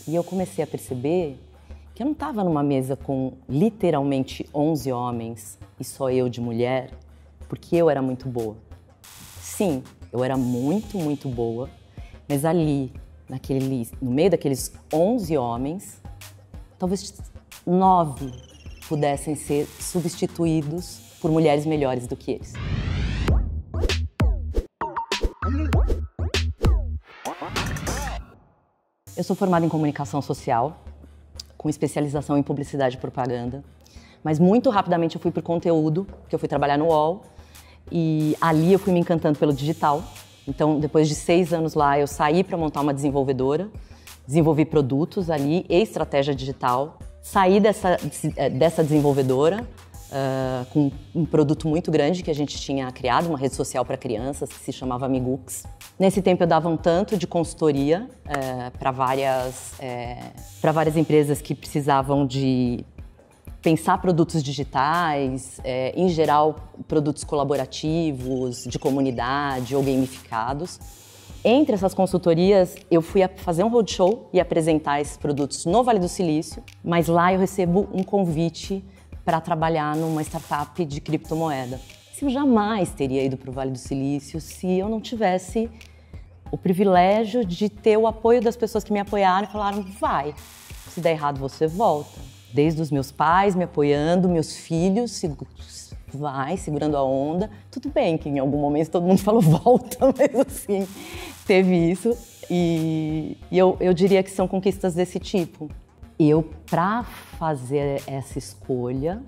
E eu comecei a perceber que eu não estava numa mesa com literalmente 11 homens e só eu de mulher, porque eu era muito boa. Sim, eu era muito, muito boa, mas ali, no meio daqueles 11 homens, talvez 9 pudessem ser substituídos por mulheres melhores do que eles. Eu sou formada em comunicação social, com especialização em publicidade e propaganda, mas muito rapidamente eu fui para o conteúdo, porque eu fui trabalhar no UOL, e ali eu fui me encantando pelo digital. Então, depois de 6 anos lá, eu saí para montar uma desenvolvedora, desenvolvi produtos ali e estratégia digital. Saí dessa desenvolvedora com um produto muito grande que a gente tinha criado, uma rede social para crianças que se chamava Amigux. Nesse tempo eu dava um tanto de consultoria para várias empresas que precisavam de pensar produtos digitais, em geral produtos colaborativos, de comunidade ou gamificados. Entre essas consultorias, eu fui fazer um roadshow e apresentar esses produtos no Vale do Silício, mas lá eu recebo um convite para trabalhar numa startup de criptomoeda. Eu jamais teria ido para o Vale do Silício se eu não tivesse o privilégio de ter o apoio das pessoas que me apoiaram e falaram, vai, se der errado você volta. Desde os meus pais me apoiando, meus filhos, vai, segurando a onda. Tudo bem que em algum momento todo mundo falou volta, mas assim, teve isso. E eu diria que são conquistas desse tipo. Eu, para fazer essa escolha,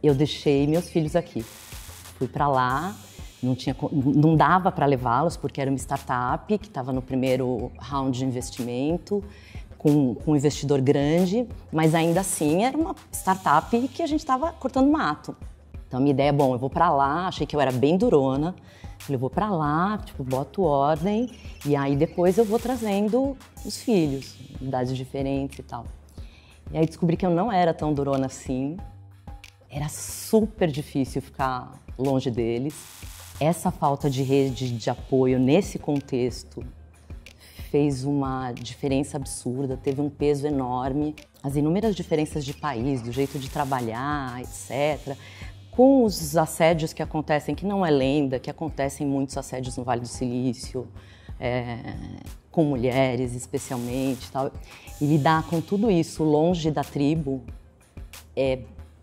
eu deixei meus filhos aqui. Fui para lá, não dava para levá-los porque era uma startup que estava no primeiro round de investimento, com um investidor grande, mas ainda assim era uma startup que a gente estava cortando mato. Então a minha ideia é, bom, eu vou para lá, achei que eu era bem durona, falei, eu vou para lá, tipo, boto ordem e aí depois eu vou trazendo os filhos, idades diferentes e tal. E aí descobri que eu não era tão durona assim, era super difícil ficar longe deles. Essa falta de rede de apoio nesse contexto fez uma diferença absurda, teve um peso enorme. As inúmeras diferenças de país, do jeito de trabalhar, etc. Com os assédios que acontecem, que não é lenda, que acontecem muitos assédios no Vale do Silício, com mulheres especialmente. Tal. E lidar com tudo isso longe da tribo é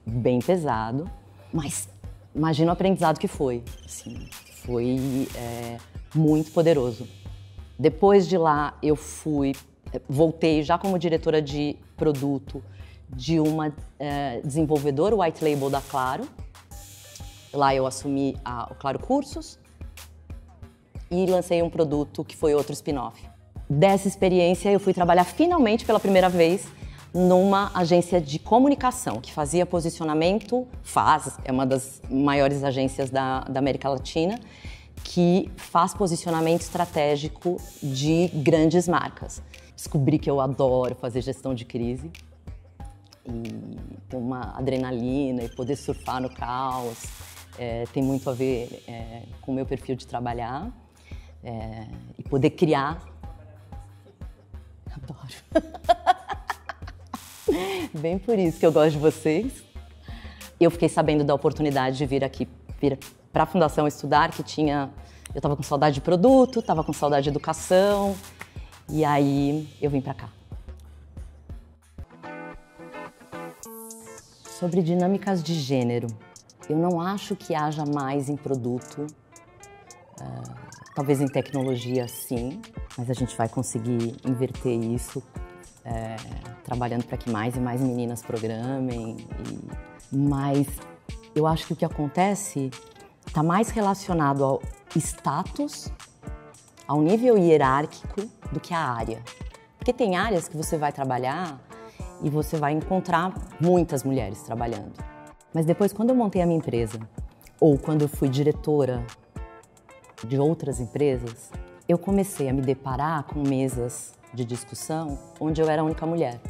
bem pesado, mas imagina o aprendizado que foi. Assim, foi muito poderoso. Depois de lá, eu voltei já como diretora de produto de uma desenvolvedora white label da Claro. Lá eu assumi o Claro Cursos e lancei um produto que foi outro spin-off. Dessa experiência, eu fui trabalhar finalmente pela primeira vez numa agência de comunicação que fazia posicionamento, é uma das maiores agências da América Latina, que faz posicionamento estratégico de grandes marcas. Descobri que eu adoro fazer gestão de crise e ter uma adrenalina e poder surfar no caos. Tem muito a ver com o meu perfil de trabalhar e poder criar. Adoro. Bem por isso que eu gosto de vocês. Eu fiquei sabendo da oportunidade de vir para a Fundação estudar, eu estava com saudade de produto, estava com saudade de educação, e aí eu vim para cá. Sobre dinâmicas de gênero, eu não acho que haja mais em produto, talvez em tecnologia sim, mas a gente vai conseguir inverter isso, trabalhando para que mais e mais meninas programem, mas eu acho que o que acontece está mais relacionado ao status, ao nível hierárquico, do que à área. Porque tem áreas que você vai trabalhar e você vai encontrar muitas mulheres trabalhando. Mas depois, quando eu montei a minha empresa, ou quando eu fui diretora de outras empresas, eu comecei a me deparar com mesas de discussão onde eu era a única mulher.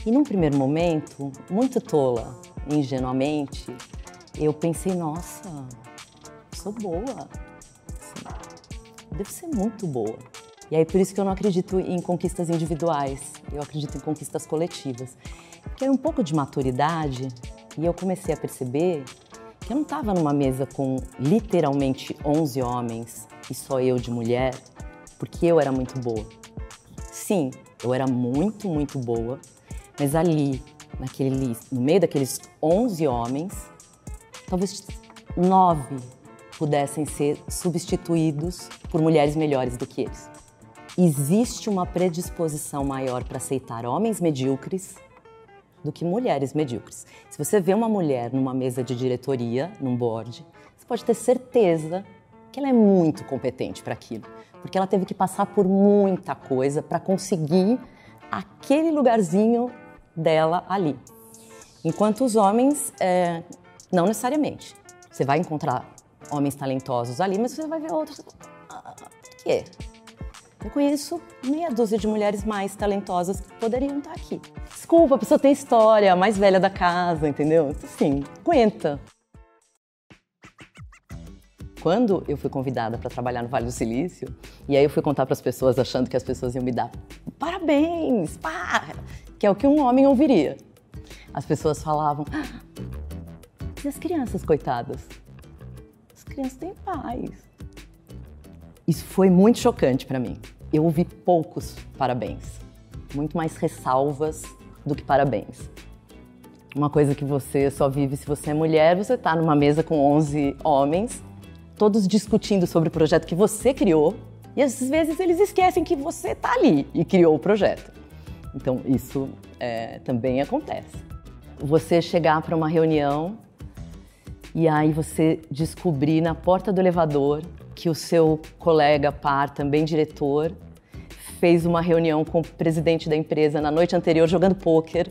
E num primeiro momento, muito tola, ingenuamente, eu pensei, nossa, sou boa, assim, devo ser muito boa. E aí por isso que eu não acredito em conquistas individuais, eu acredito em conquistas coletivas. Porque é um pouco de maturidade e eu comecei a perceber que eu não estava numa mesa com literalmente 11 homens e só eu de mulher, porque eu era muito boa. Sim, eu era muito, muito boa, mas ali, no meio daqueles 11 homens, talvez 9 pudessem ser substituídos por mulheres melhores do que eles. Existe uma predisposição maior para aceitar homens medíocres do que mulheres medíocres. Se você vê uma mulher numa mesa de diretoria, num board, você pode ter certeza que ela é muito competente para aquilo, porque ela teve que passar por muita coisa para conseguir aquele lugarzinho dela ali. Enquanto os homens, não necessariamente. Você vai encontrar homens talentosos ali, mas você vai ver outros. O quê? Eu conheço meia dúzia de mulheres mais talentosas que poderiam estar aqui. Desculpa, a pessoa tem história, a mais velha da casa, entendeu? Assim, aguenta. Quando eu fui convidada para trabalhar no Vale do Silício, e aí eu fui contar para as pessoas achando que as pessoas iam me dar parabéns, pá, que é o que um homem ouviria. As pessoas falavam, e as crianças, coitadas? As crianças têm pais. Isso foi muito chocante para mim. Eu ouvi poucos parabéns, muito mais ressalvas do que parabéns. Uma coisa que você só vive se você é mulher, você está numa mesa com 11 homens, todos discutindo sobre o projeto que você criou, e às vezes eles esquecem que você está ali e criou o projeto. Então isso também acontece. Você chegar para uma reunião e aí você descobrir na porta do elevador que o seu colega par, também diretor, fez uma reunião com o presidente da empresa na noite anterior jogando pôquer.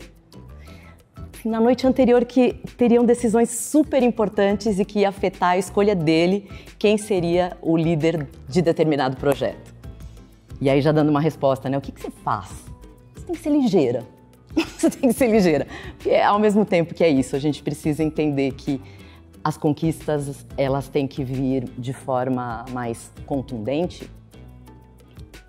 Na noite anterior que teriam decisões super importantes e que ia afetar a escolha dele, quem seria o líder de determinado projeto. E aí já dando uma resposta, né? O que você faz? Você tem que ser ligeira. Você tem que ser ligeira. Porque ao mesmo tempo que é isso, a gente precisa entender que as conquistas, elas têm que vir de forma mais contundente,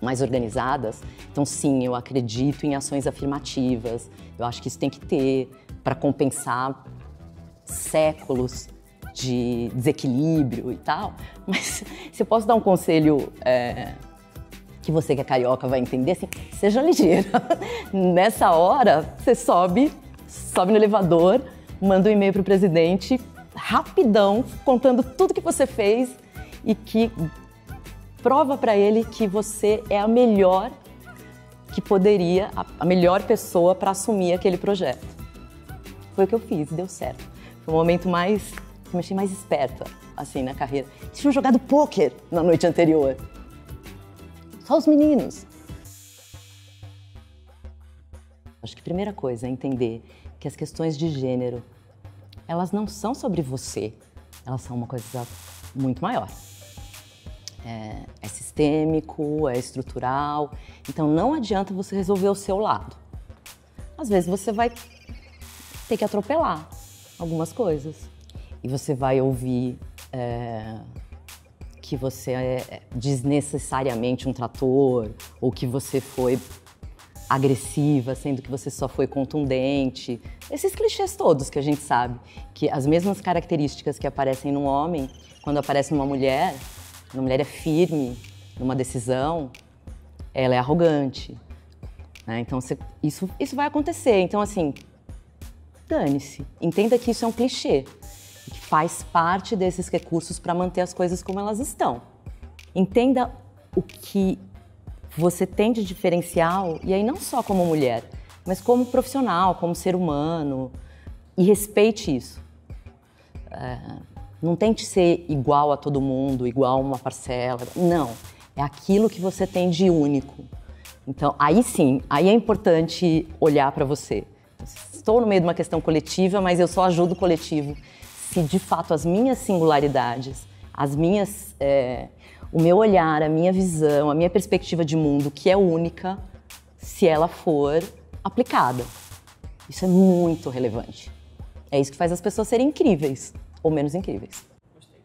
mais organizadas. Então, sim, eu acredito em ações afirmativas. Eu acho que isso tem que ter para compensar séculos de desequilíbrio e tal. Mas se eu posso dar um conselho que você que é carioca vai entender, assim, seja ligeira. Nessa hora, você sobe no elevador, manda um e-mail para o presidente, rapidão, contando tudo que você fez e que prova para ele que você é a melhor que poderia, a melhor pessoa para assumir aquele projeto. Foi o que eu fiz, deu certo. Foi o momento mais, que eu me achei mais esperta, assim, na carreira. Eles tinham jogado pôquer na noite anterior. Só os meninos. Acho que a primeira coisa é entender que as questões de gênero, elas não são sobre você, elas são uma coisa muito maior. É sistêmico, é estrutural, então não adianta você resolver o seu lado. Às vezes você vai ter que atropelar algumas coisas e você vai ouvir que você é desnecessariamente um trator ou que você foi agressiva, sendo que você só foi contundente. Esses clichês todos que a gente sabe, que as mesmas características que aparecem num homem, quando aparece numa mulher é firme, numa decisão, ela é arrogante. Né? Então, isso vai acontecer. Então, assim, dane-se. Entenda que isso é um clichê, que faz parte desses recursos para manter as coisas como elas estão. Entenda o que você tem de diferencial, e aí não só como mulher, mas como profissional, como ser humano, e respeite isso. Não tente ser igual a todo mundo, igual a uma parcela, não. É aquilo que você tem de único. Então, aí sim, aí é importante olhar para você. Estou no meio de uma questão coletiva, mas eu só ajudo o coletivo se de fato as minhas singularidades, o meu olhar, a minha visão, a minha perspectiva de mundo, que é única, se ela for aplicada. Isso é muito relevante. É isso que faz as pessoas serem incríveis ou menos incríveis. Gostei.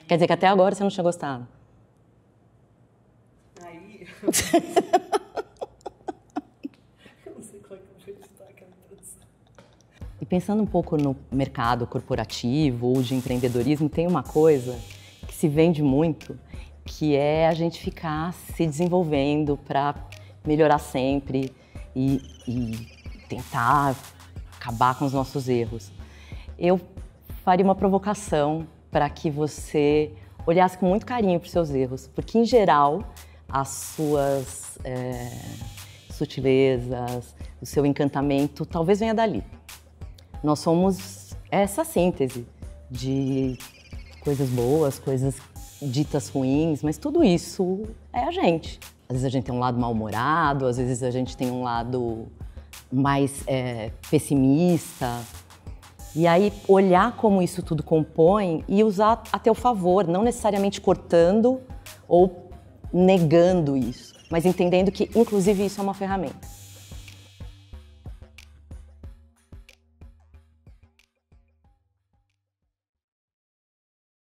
Quer dizer que até agora você não tinha gostado? Eu não sei qual é que é o jeito de estar aquela introdução. E pensando um pouco no mercado corporativo ou de empreendedorismo, tem uma coisa que se vende muito, que é a gente ficar se desenvolvendo para melhorar sempre e tentar acabar com os nossos erros. Eu faria uma provocação para que você olhasse com muito carinho para os seus erros, porque, em geral, as suas sutilezas, o seu encantamento talvez venha dali. Nós somos essa síntese de coisas boas, coisas ditas ruins, mas tudo isso é a gente. Às vezes a gente tem um lado mal-humorado, às vezes a gente tem um lado mais pessimista. E aí olhar como isso tudo compõe e usar a teu favor, não necessariamente cortando ou negando isso, mas entendendo que inclusive isso é uma ferramenta.